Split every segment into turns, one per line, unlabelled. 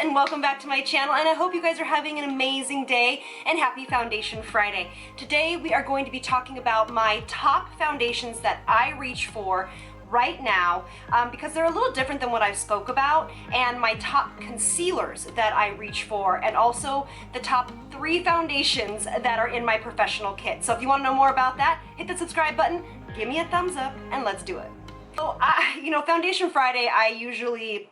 and welcome back to my channel, and I hope you guys are having an amazing day and happy Foundation Friday. Today we are going to be talking about my top foundations that I reach for right now because they're a little different than what I spoke about, and my top concealers that I reach for, and also the top 3 foundations that are in my professional kit. So if you want to know more about that, hit the subscribe button, give me a thumbs up, and let's do it. So Foundation Friday, I usually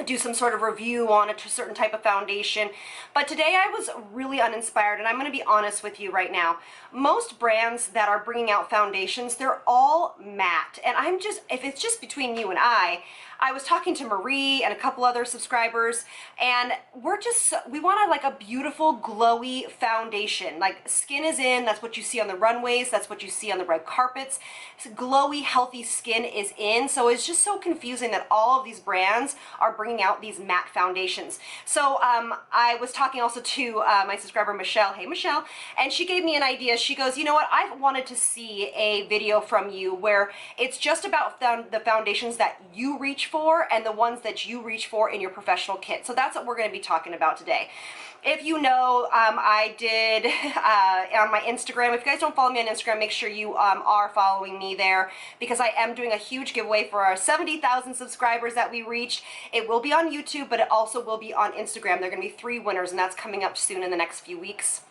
do some sort of review on a certain type of foundation, but today I was really uninspired, and I'm going to be honest with you right now. Most brands that are bringing out foundations, they're all matte, and if it's just between you and I was talking to Marie and a couple other subscribers, and we want like a beautiful glowy foundation. Like, skin is in, that's what you see on the runways, that's what you see on the red carpets. Glowy, healthy skin is in, so it's just so confusing that all of these brands are bringing out these matte foundations. So I was talking also to my subscriber Michelle. Hey Michelle, and she gave me an idea. She goes, you know what, I've wanted to see a video from you where it's just about the foundations that you reach for and the ones that you reach for in your professional kit. So that's what we're going to be talking about today. If you know, I did on my Instagram. If you guys don't follow me on Instagram, make sure you are following me there, because I am doing a huge giveaway for our 70,000 subscribers that we reached. It will be on YouTube, but it also will be on Instagram. There are going to be 3 winners, and that's coming up soon in the next few weeks.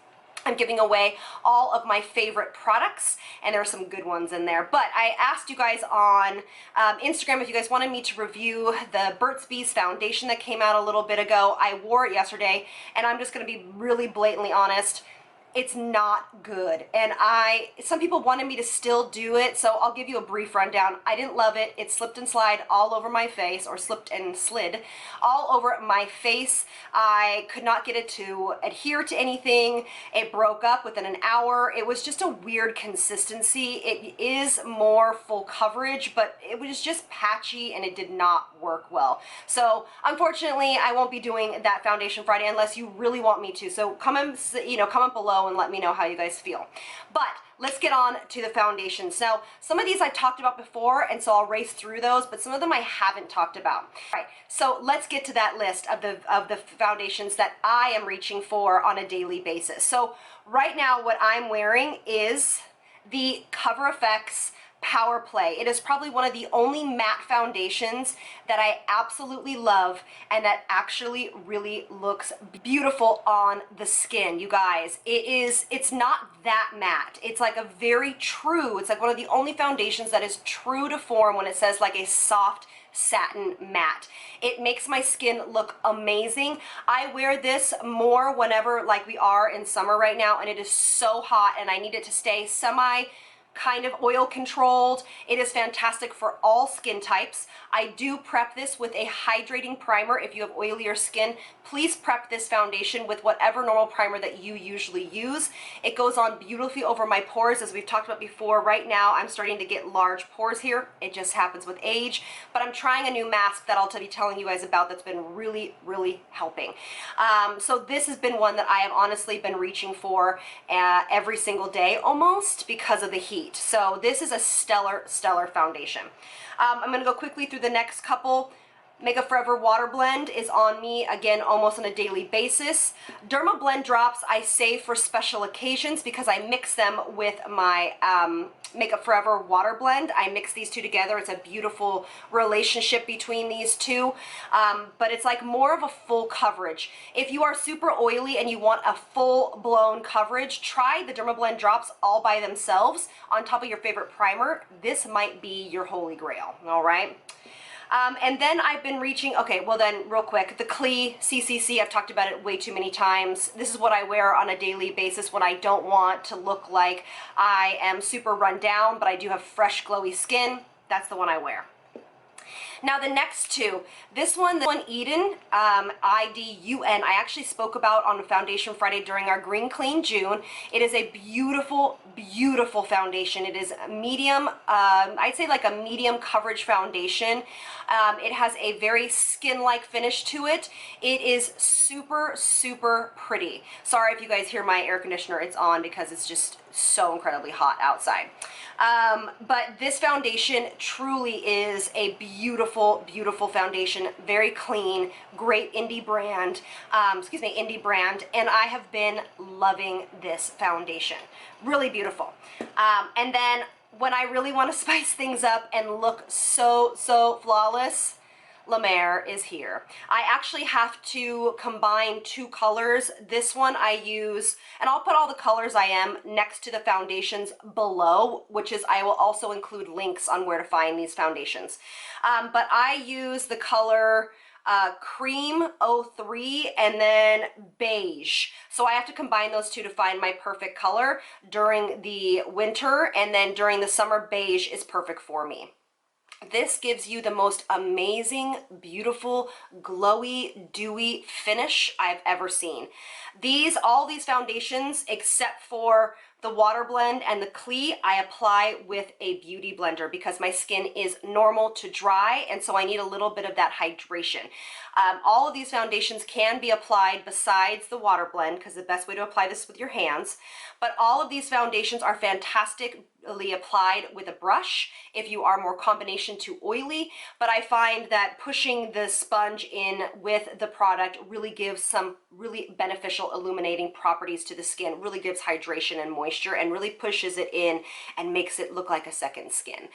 I'm giving away all of my favorite products, and there are some good ones in there. But I asked you guys on Instagram if you guys wanted me to review the Burt's Bees foundation that came out a little bit ago. I wore it yesterday, and I'm just going to be really blatantly honest. It's not good, and some people wanted me to still do it, so I'll give you a brief rundown. I didn't love it. It slipped and slid all over my face, or slipped and slid all over my face. I could not get it to adhere to anything. It broke up within an hour. It was just a weird consistency. It is more full coverage, but it was just patchy, and it did not work well. So unfortunately, I won't be doing that Foundation Friday unless you really want me to. So comment below and let me know how you guys feel. But let's get on to the foundations. Now, some of these I've talked about before, and so I'll race through those, but some of them I haven't talked about. All right, so let's get to that list of the foundations that I am reaching for on a daily basis. So right now, what I'm wearing is the Cover FX Power Play. It is probably one of the only matte foundations that I absolutely love, and that actually really looks beautiful on the skin. You guys, it's not that matte. It's like a very true, it's like one of the only foundations that is true to form when it says like a soft satin matte. It makes my skin look amazing. I wear this more whenever, like, we are in summer right now, and it is so hot, and I need it to stay kind of oil controlled. It is fantastic for all skin types. I do prep this with a hydrating primer. If you have oilier skin, please prep this foundation with whatever normal primer that you usually use. It goes on beautifully over my pores, as we've talked about before. Right now, I'm starting to get large pores here. It just happens with age, but I'm trying a new mask that I'll be telling you guys about that's been really, really helping. So this has been one that I have honestly been reaching for every single day almost, because of the heat. So this is a stellar foundation. I'm going to go quickly through the next couple. Makeup Forever Water Blend is on me, again, almost on a daily basis. Dermablend drops I save for special occasions because I mix them with my Makeup Forever Water Blend. I mix these two together. It's a beautiful relationship between these two, but it's like more of a full coverage. If you are super oily and you want a full-blown coverage, try the Dermablend drops all by themselves on top of your favorite primer. This might be your holy grail, all right? And then I've been reaching, okay, well then, real quick, the Clee CCC, I've talked about it way too many times. This is what I wear on a daily basis when I don't want to look like I am super run down, but I do have fresh, glowy skin. That's the one I wear. Now the next two, this one Eden, I-D-U-N, I actually spoke about on Foundation Friday during our Green Clean June. It is a beautiful, beautiful foundation. It is medium, I'd say like a medium coverage foundation. It has a very skin-like finish to it. It is super, super pretty. Sorry if you guys hear my air conditioner, it's on because it's just so incredibly hot outside. But this foundation truly is a beautiful beautiful, beautiful foundation, very clean, great indie brand, indie brand, and I have been loving this foundation. Really beautiful. And then when I really want to spice things up and look so, so flawless, La Mer is here. I actually have to combine two colors. This one I use, and I'll put all the colors I am next to the foundations below, which is, I will also include links on where to find these foundations. But I use the color Cream 03 and then Beige. So I have to combine those two to find my perfect color during the winter, and then during the summer, Beige is perfect for me. This gives you the most amazing, beautiful, glowy, dewy finish I've ever seen. All these foundations, except for the Water Blend and the Clee, I apply with a beauty blender because my skin is normal to dry, and so I need a little bit of that hydration. All of these foundations can be applied besides the Water Blend, because the best way to apply this is with your hands, but all of these foundations are fantastically applied with a brush if you are more combination to oily, but I find that pushing the sponge in with the product really gives some really beneficial illuminating properties to the skin, really gives hydration and moisture, and really pushes it in and makes it look like a second skin.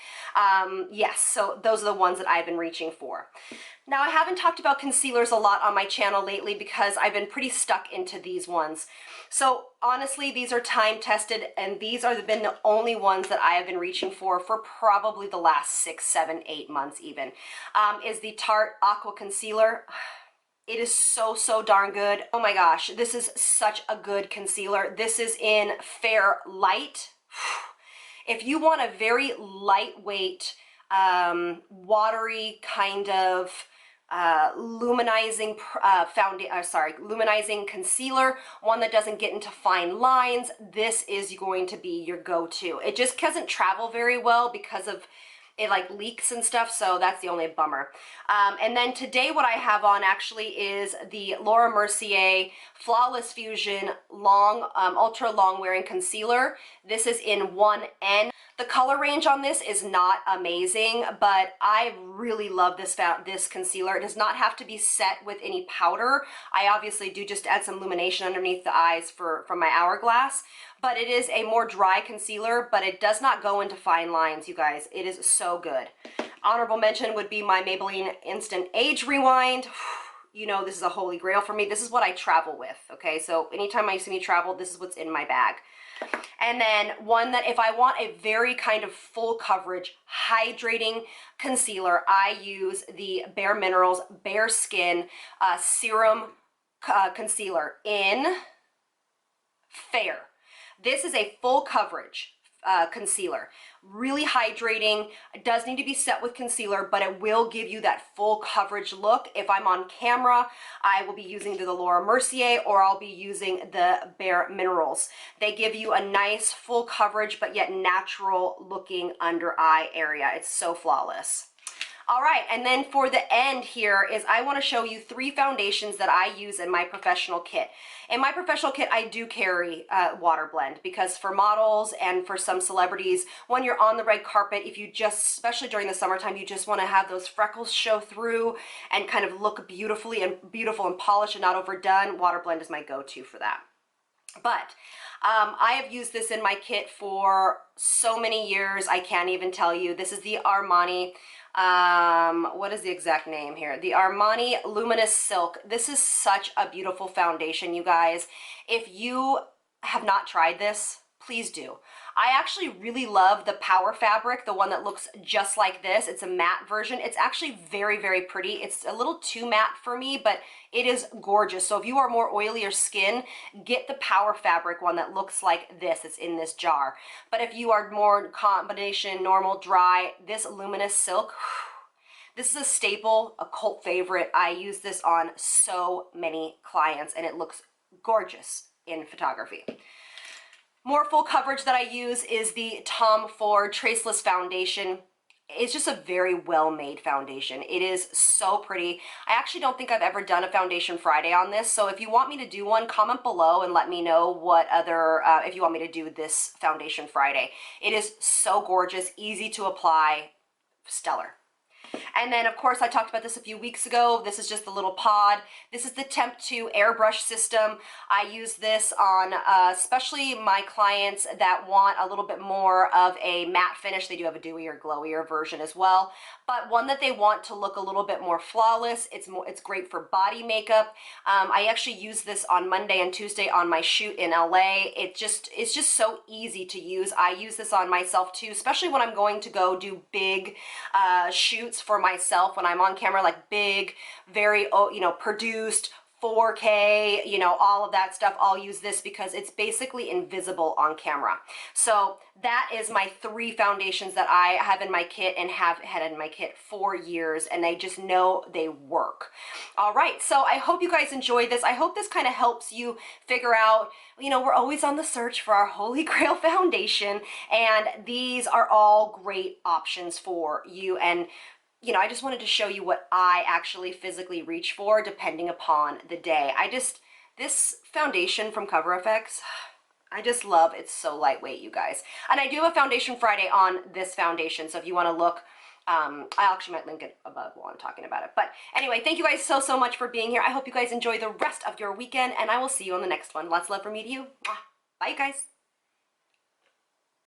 Yes, so those are the ones that I've been reaching for. Now, I haven't talked about concealers a lot on my channel lately because I've been pretty stuck into these ones. So honestly, these are time tested, and these are been the only ones that I have been reaching for probably the last 6, 7, 8 months even, is the Tarte Aqua Concealer. It is so, so darn good. Oh my gosh, this is such a good concealer. This is in Fair Light. If you want a very lightweight, watery kind of luminizing luminizing concealer, one that doesn't get into fine lines, this is going to be your go-to. It just doesn't travel very well because of it, like leaks and stuff, so that's the only bummer. And then today what I have on actually is the Laura Mercier Flawless Fusion ultra long wearing concealer. This is in 1N. The color range on this is not amazing, but I really love this concealer. It does not have to be set with any powder. I obviously do just add some illumination underneath the eyes from my Hourglass, but it is a more dry concealer, but it does not go into fine lines, you guys. It is so good. Honorable mention would be my Maybelline Instant Age Rewind. You know, this is a holy grail for me. This is what I travel with, okay? So anytime I see me travel, this is what's in my bag. And then one that if I want a very kind of full coverage, hydrating concealer, I use the BareMinerals Bareskin Serum Concealer in Fair. This is a full coverage concealer. Really hydrating. It does need to be set with concealer, but it will give you that full coverage look. If I'm on camera, I will be using the Laura Mercier, or I'll be using the BareMinerals. They give you a nice full coverage, but yet natural looking under eye area. It's so flawless. All right, and then for the end here is I want to show you 3 foundations that I use in my professional kit. In my professional kit, I do carry Water Blend because for models and for some celebrities, when you're on the red carpet, if you just, especially during the summertime, you just want to have those freckles show through and kind of look beautiful and polished and not overdone, Water Blend is my go-to for that. But I have used this in my kit for so many years, I can't even tell you. This is the Armani, what is the exact name here? The Armani Luminous Silk. This is such a beautiful foundation, you guys. If you have not tried this, please do. I actually really love the Power Fabric, the one that looks just like this. It's a matte version. It's actually very, very pretty. It's a little too matte for me, but it is gorgeous. So if you are more oilier skin, get the Power Fabric one that looks like this. It's in this jar. But if you are more combination, normal, dry, this Luminous Silk, this is a staple, a cult favorite. I use this on so many clients, and it looks gorgeous in photography. More full coverage that I use is the Tom Ford Traceless Foundation. It's just a very well-made foundation. It is so pretty. I actually don't think I've ever done a Foundation Friday on this, so if you want me to do one, comment below and let me know what other, if you want me to do this Foundation Friday. It is so gorgeous, easy to apply, stellar. And then of course I talked about this a few weeks ago. This is just the little pod. This is the Temp 2 airbrush system. I use this on especially my clients that want a little bit more of a matte finish. They do have a dewy or glowier version as well, but one that they want to look a little bit more flawless. It's great for body makeup. I actually use this on Monday and Tuesday on my shoot in LA. It's just so easy to use. I use this on myself too, especially when I'm going to go do big shoots for myself, when I'm on camera, like big, very, you know, produced 4K, you know, all of that stuff. I'll use this because it's basically invisible on camera. So that is my 3 foundations that I have in my kit and have had in my kit for years, and I just know they work. All right, so I hope you guys enjoyed this. I hope this kind of helps you figure out, you know, we're always on the search for our holy grail foundation, and these are all great options for you. And you know, I just wanted to show you what I actually physically reach for depending upon the day. This foundation from Cover FX, I just love. It's so lightweight, you guys. And I do have a Foundation Friday on this foundation, so if you want to look, I actually might link it above while I'm talking about it. But anyway, thank you guys so much for being here. I hope you guys enjoy the rest of your weekend, and I will see you on the next one. Lots of love from me to you. Bye, you guys.